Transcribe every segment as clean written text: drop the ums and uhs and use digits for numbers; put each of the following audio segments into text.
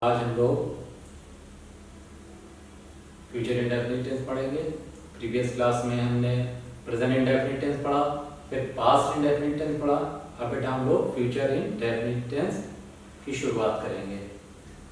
आज हम लोग फ्यूचर इंडेफिनिट टेंस पढ़ेंगे। प्रीवियस क्लास में हमने प्रेजेंट इंडेफिनिट टेंस पढ़ा, फिर पास्ट इंडेफिनिट टेंस पढ़ा। अब बेटा हम लोग फ्यूचर इंडेफिनिट टेंस की शुरुआत करेंगे।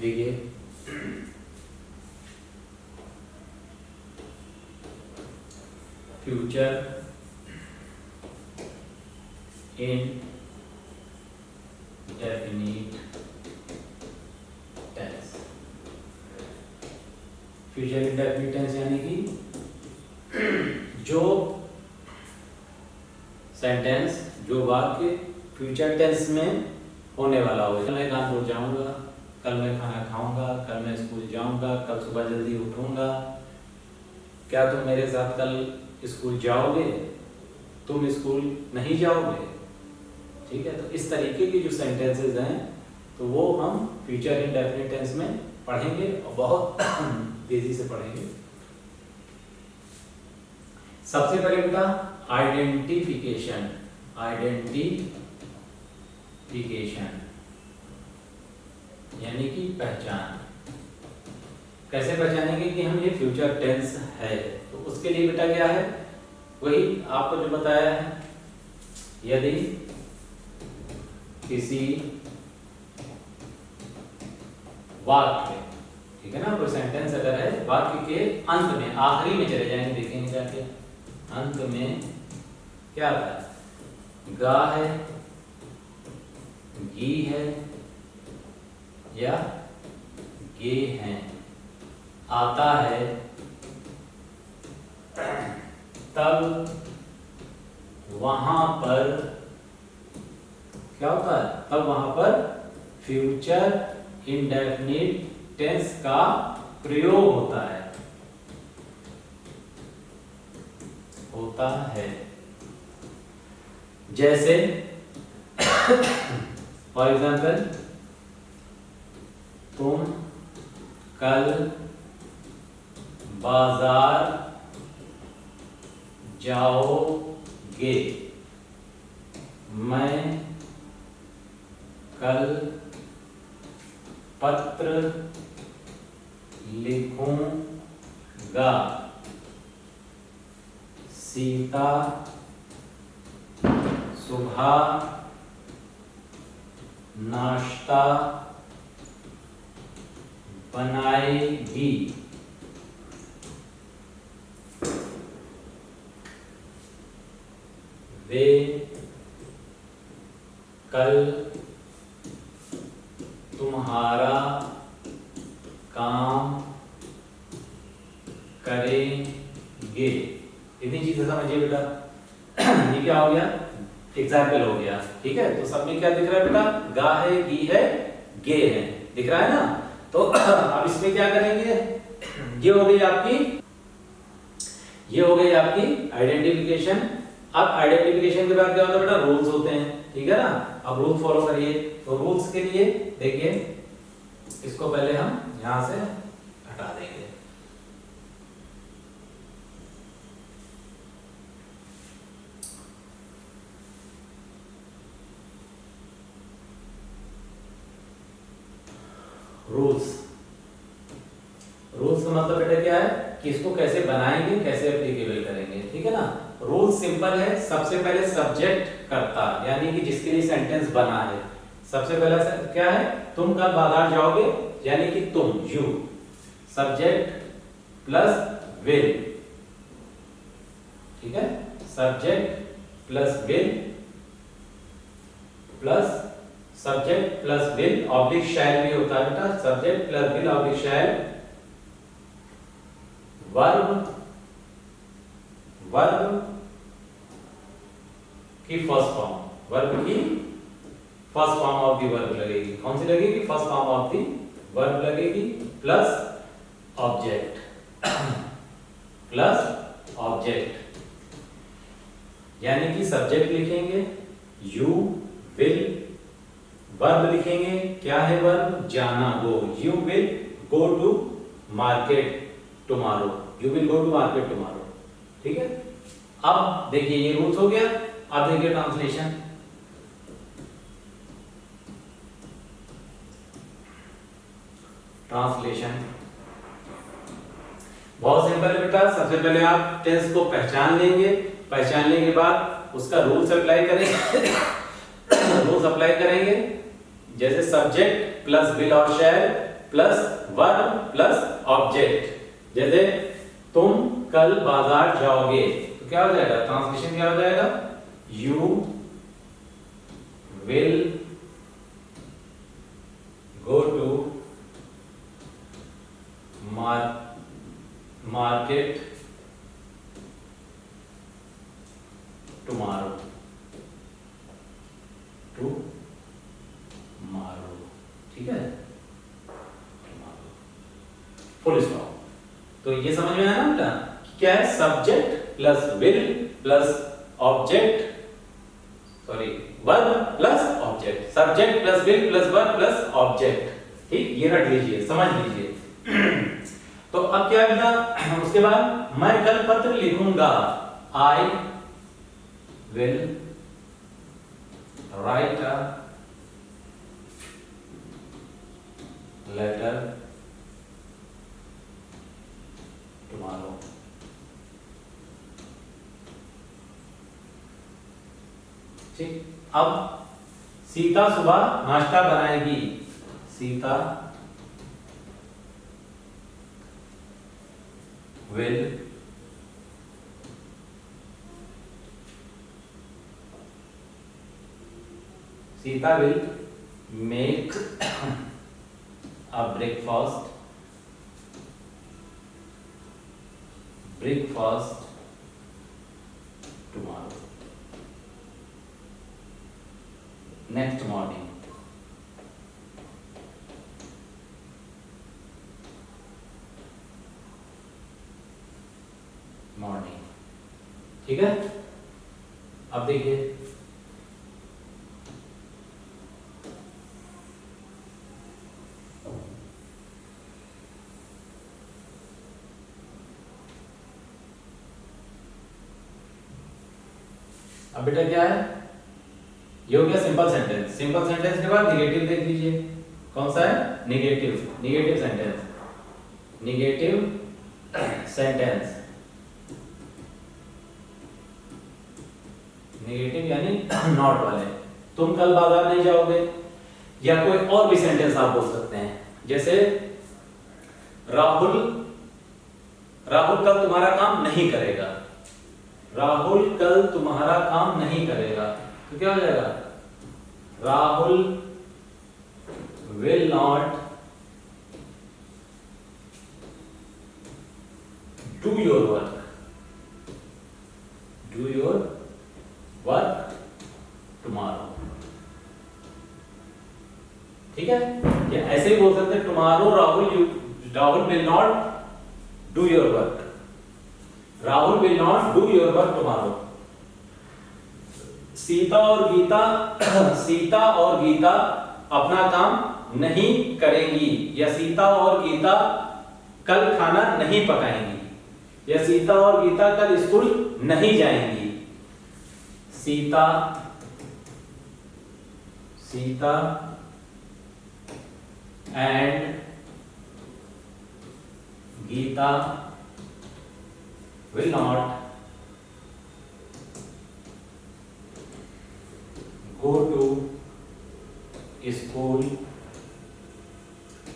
देखिए future indefinite tense. Future indefinite tense यानी कि जो सेंटेंस, जो वाक्य फ्यूचर टेंस में होने वाला हो। कल मैं कानपुर जाऊंगा, कल मैं खाना खाऊंगा, कल मैं स्कूल जाऊंगा, कल सुबह जल्दी उठूंगा। क्या तुम मेरे साथ कल स्कूल जाओगे? तुम स्कूल नहीं जाओगे। ठीक है, तो इस तरीके की जो सेंटेंसेस हैं तो वो हम फ्यूचर इंडेफिनिट टेंस में पढ़ेंगे और बहुत तेजी से पढ़ेंगे। सबसे पहले बेटा आइडेंटिफिकेशन। आइडेंटिफिकेशन यानी कि पहचान। कैसे पहचानेंगे कि हम ये फ्यूचर टेंस है? तो उसके लिए बेटा क्या है, वही आपको जो बताया है। यदि किसी वाक्य, ठीक है ना, कोई सेंटेंस अगर है, वाक्य के अंत में, आखिरी में चले जाएंगे, देखेंगे जाके अंत में क्या आता है। गा है, गी है या गे हैं, आता है, तब वहां पर क्या होता है, तब वहां पर फ्यूचर इंडेफिनिट टेंस का प्रयोग होता है। जैसे फॉर एग्जाम्पल, तुम कल बाजार जाओगे, मैं कल पत्र लिखूंगा, सीता सुबह नाश्ता बनाएगी, वे कल तुम्हारा काम करेंगे। इतनी चीजें समझिए बेटा। ये क्या हो गया, एग्जाम्पल हो गया। ठीक है, तो सब में क्या दिख रहा है बेटा, गा है, गी है, गे है, दिख रहा है ना। तो अब इसमें क्या करेंगे, ये हो गई आपकी आइडेंटिफिकेशन। अब आइडेंटिफिकेशन के बाद क्या होता है बेटा, रूल्स होते हैं। ठीक है ना, अब रूल फॉलो करिए। तो रूल्स के लिए देखिए, इसको पहले हम यहां से हटा देंगे। रूल्स का मतलब बेटा क्या है कि इसको कैसे बनाएंगे, कैसे एप्लीकेबल करेंगे। ठीक है ना, रूल सिंपल है। सबसे पहले सब्जेक्ट कर्ता, यानी कि जिसके लिए सेंटेंस बना है। सबसे पहला क्या है, तुम कल बाजार जाओगे, यानी कि तुम, यू, सब्जेक्ट प्लस विल। ठीक है, subject plus will plus subject plus will oblique shall भी होता है बेटा। Subject plus will oblique shall, verb की first form, first form of the verb लगेगी। कौन सी लगेगी, first form of the verb लगेगी, प्लस ऑब्जेक्ट यानी कि सब्जेक्ट लिखेंगे यू विल, वर्ब लिखेंगे, क्या है वर्ब, जाना, go. You will go to market tomorrow, ठीक है। अब देखिए ये रूल्स हो गया। अब देखिए ट्रांसलेशन। ट्रांसलेशन। बहुत सिंपल है बेटा। सबसे पहले आप टेंस को पहचान लेंगे, पहचानने के बाद उसका रूल्स अप्लाई करेंगे। रूल्स अप्लाई करेंगे जैसे सब्जेक्ट प्लस विल और शैल प्लस वर्ब प्लस ऑब्जेक्ट। जैसे तुम कल बाजार जाओगे तो क्या हो जाएगा, ट्रांसलेशन क्या हो जाएगा, you will go to market tomorrow. ठीक है, फुल स्टॉप। तो ये समझ में आया ना बेटा, क्या है, subject plus will plus object, sorry verb plus object, subject plus will plus verb plus object. ठीक, ये रट लीजिए, समझ लीजिए। तो अब क्या बेटा, उसके बाद मैं कल पत्र लिखूंगा, I will write a letter tomorrow. ठीक, अब सीता सुबह नाश्ता बनाएगी, Sita will make a breakfast tomorrow, next morning। ठीक है, अब देखिए अब बेटा क्या है, ये हो गया सिंपल सेंटेंस। सिंपल सेंटेंस के बाद निगेटिव देख लीजिए, कौन सा है, negative. Negative sentence, negative sentence, negative यानी नॉट वाले। तुम कल बाजार नहीं जाओगे, या कोई और भी सेंटेंस आप बोल सकते हैं, जैसे राहुल कल तुम्हारा काम नहीं करेगा, राहुल कल तुम्हारा काम नहीं करेगा, तो क्या हो जाएगा, Rahul will not do your work tomorrow. ठीक है, या ऐसे ही बोल सकते हैं, tomorrow Rahul will not do your work, Rahul will not do your work tomorrow. Sita और गीता अपना काम नहीं करेंगी, या सीता और गीता कल खाना नहीं पकाएंगी, या सीता और गीता कल स्कूल नहीं जाएंगी। Sita and Gita will not go to school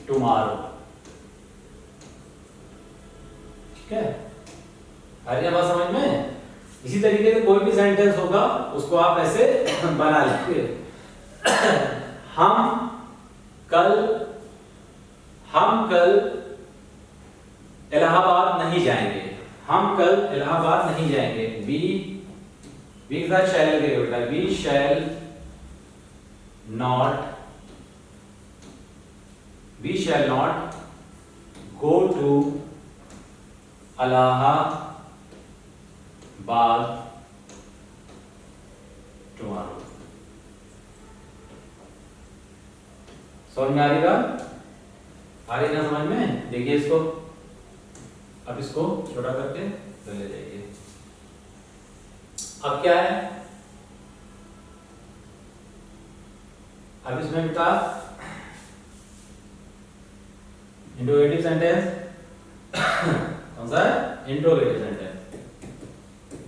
tomorrow। ठीक है, आ रही बात समझ में। इसी तरीके से कोई भी सेंटेंस होगा उसको आप ऐसे बना लीजिए। हम कल इलाहाबाद नहीं जाएंगे, हम कल इलाहाबाद नहीं जाएंगे। वी के साथ शैल लगेगा बेटा, we shall not go to Allahabad tomorrow. समझ में आ रही बात, आ रही ना समझ में। देखिए इसको, अब इसको छोटा करके तो ले जाइए। अब क्या है, अब इसमें बेटा इंट्रोगेटिव सेंटेंस कौन सा है? Interrogative sentence.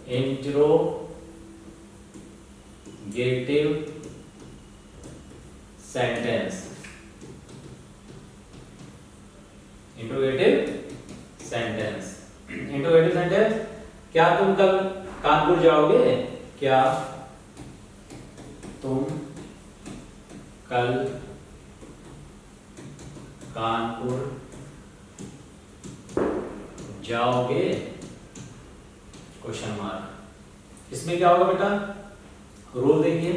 Interrogative sentence, interrogative sentence. Interrogative sentence, क्या तुम कल कानपुर जाओगे? क्या तुम कल कानपुर जाओगे? Question mark. इसमें क्या होगा बेटा? रूल देखिए,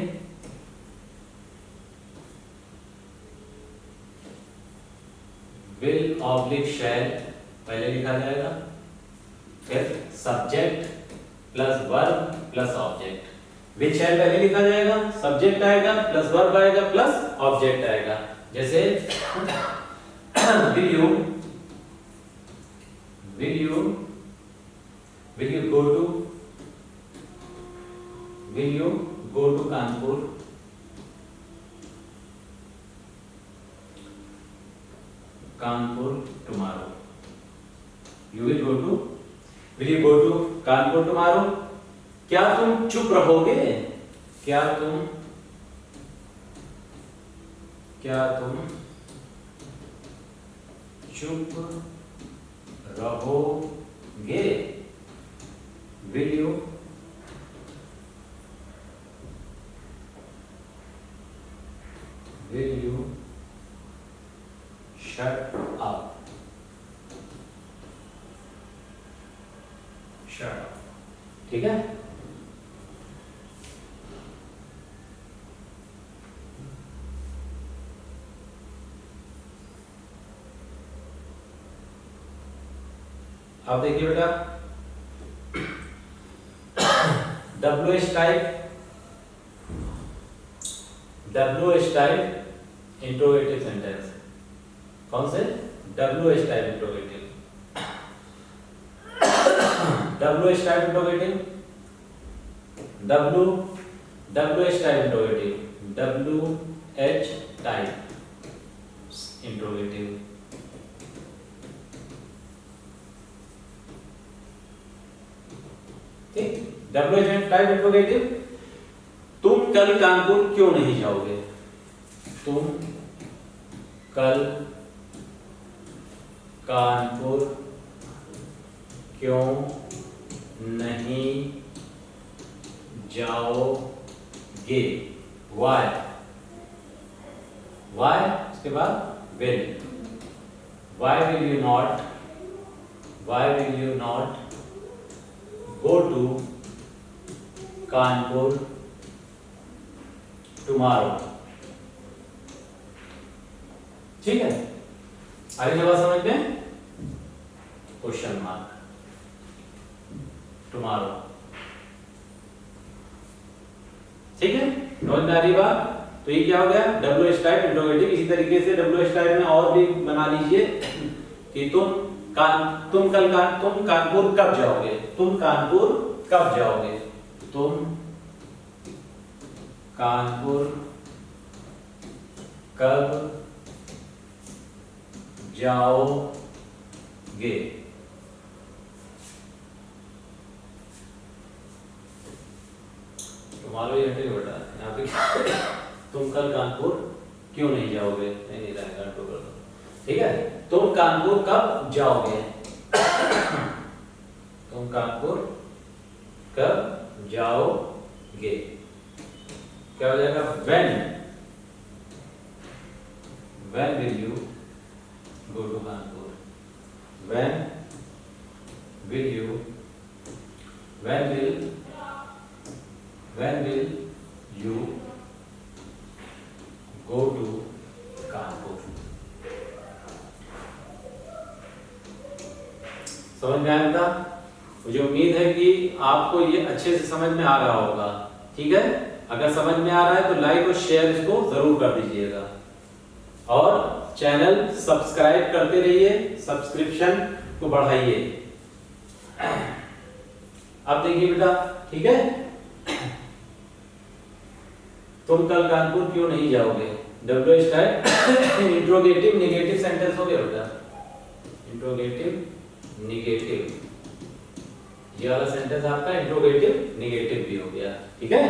विल ऑब्लिक शैल पहले लिखा जाएगा, फिर subject plus verb plus object. Will शैल पहले लिखा जाएगा, सब्जेक्ट आएगा प्लस वर्ब आएगा प्लस ऑब्जेक्ट आएगा। जैसे will you go to Kanpur? Kanpur tomorrow. Will you go to Kanpur tomorrow? क्या तुम चुप रहोगे? क्या तुम चुप रहोगे? Will you shut up? ठीक है? अब देखिए बेटा, WH टाइप इंट्रोगेटिव सेंटेंस। कौन से? WH type interrogative. WH type interrogative, WH type interrogative, WH type interrogative. ठीक, WH टाइप इंट्रोगेटिव। तुम कल कानपुर क्यों नहीं जाओगे? तुम कल कानपुर क्यों नहीं जाओगे? Why? उसके बाद will. Why will you not go to Kanpur tomorrow? ठीक है, आगे जवाब समझ में? Question mark, tomorrow. ठीक है, समझ में आ रही बात? तो ये क्या हो गया? WH type interrogative. इसी तरीके से WH टाइप में और भी बना लीजिए कि तुम कानपुर कब जाओगे? तुम कानपुर कब जाओगे? तुम कानपुर कब जाओगे? तुम्हारा ये हटे बेटा, यहाँ पे तुम कल कानपुर क्यों नहीं जाओगे? नहीं रहेगा, ठीक है। तुम कानपुर कब जाओगे? तुम कानपुर कब जाओगे? क्या हो जाएगा? when will you go to Kanpur? when will you go to Kanpur? समझ में आया था? मुझे उम्मीद है कि आपको ये अच्छे से समझ में आ रहा होगा। ठीक है, अगर समझ में आ रहा है तो लाइक और शेयर इसको जरूर कर दीजिएगा और चैनल सब्सक्राइब करते रहिए, सब्सक्रिप्शन को बढ़ाइए। अब देखिए बेटा, ठीक है, तुम कल कानपुर क्यों नहीं जाओगे? WH type interrogative negative sentence हो गया बेटा। इंट्रोगेटिव निगेटिव, ये वाला सेंटेंस आपका इंट्रोगेटिव निगेटिव भी हो गया। ठीक है,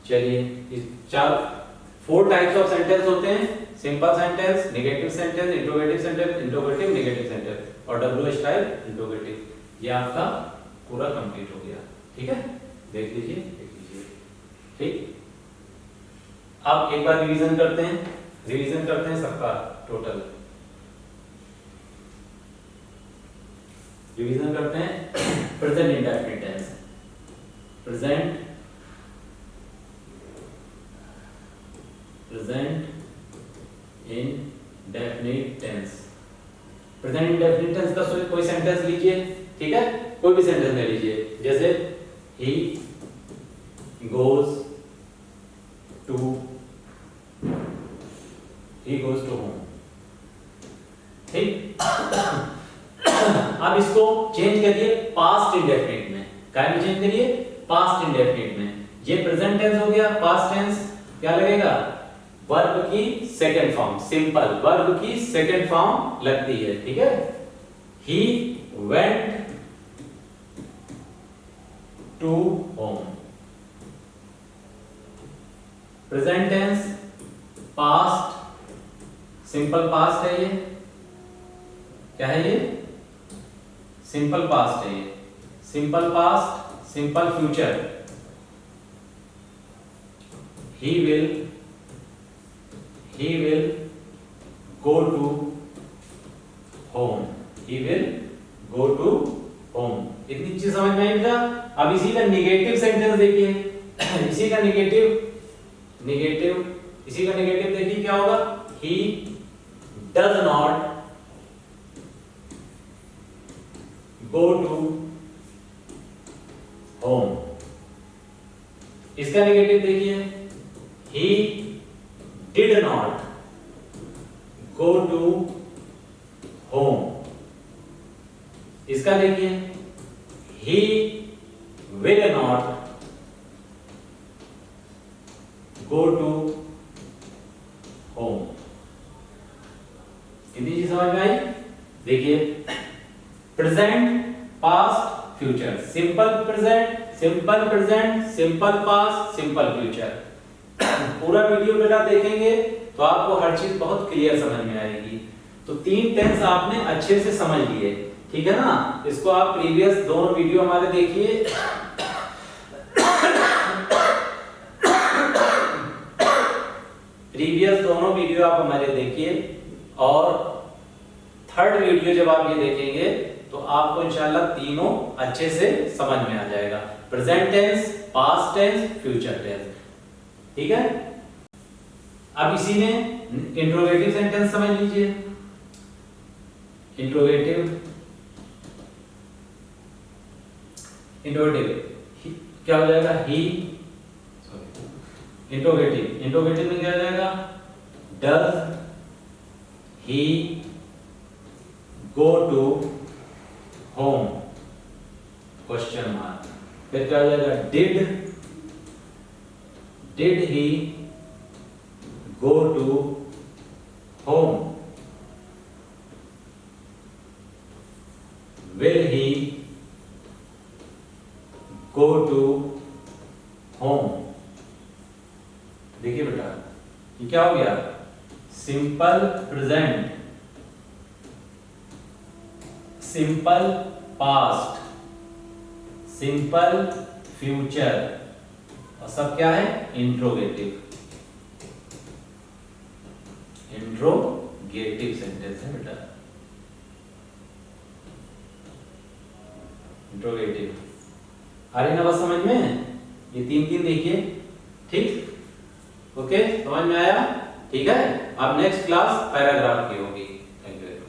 चलिए इस 4 टाइप्स ऑफ सेंटेंस होते हैं, simple sentence, negative sentence, interrogative sentence, interrogative negative sentence और WH टाइप इंट्रोगेटिव। ये आपका पूरा कंप्लीट हो गया। ठीक है, देख लीजिए। ठीक, अब एक बार रिवीजन करते हैं सबका टोटल रिवीजन करते हैं। Present indefinite tense, present indefinite tense. Present indefinite tense का कोई सेंटेंस लीजिए, ठीक है, कोई भी सेंटेंस ले लीजिए, जैसे ही गोज टू होम। ठीक, अब इसको चेंज करिए पास्ट इंडेफिनिट में। क्या में चेंज करिए? पास्ट इंडेफिनिट में। ये प्रेजेंट टेंस हो गया, पास्ट टेंस क्या लगेगा? वर्ब की सेकंड फॉर्म, सिंपल वर्ब की सेकंड फॉर्म लगती है। ठीक है, he went to home. Present tense past, simple past है ये। क्या है ये? सिंपल पास्ट है ये। Simple past, simple future. he will go to home। he will go to home। इतनी चीज समझ में आई क्या? अब इसी का निगेटिव सेंटेंस देखिए। इसी का निगेटिव देखिए क्या होगा? he does not go to home। इसका निगेटिव देखिए, he did not go to home। इसका देखिए, he will not go to home। कितनी चीज समझ में आई? देखिए, present past future, simple present, simple past, simple future. पूरा वीडियो मेरा देखेंगे तो आपको हर चीज बहुत क्लियर समझ में आएगी। तो 3 टेंस आपने अच्छे से समझ लिए, ठीक है ना? इसको आप प्रीवियस दोनों वीडियो हमारे देखिए। प्रीवियस दोनों वीडियो आप हमारे देखिए और थर्ड वीडियो जब आप ये देखेंगे तो आपको इंशाल्लाह तीनों अच्छे से समझ में आ जाएगा। Present tense, past tense, future tense. ठीक है, अब इसी में इंट्रोगेटिव सेंटेंस समझ लीजिए। इंट्रोगेटिव क्या हो जाएगा? ही, इंट्रोगेटिव में क्या हो जाएगा? Does he go to home? Question mark. फिर क्या हो जाएगा? Did he go to home? Will he go to home? देखिए बेटा, ये क्या हो गया? Simple present, simple past, simple future और सब क्या है? इंट्रोगेटिव सेंटेंस है बेटा। इंट्रोगेटिव आ रही ना बात समझ में? ये 3 देखिए। ठीक, ओके, समझ में आया? ठीक है, अब नेक्स्ट क्लास पैराग्राफ की होगी।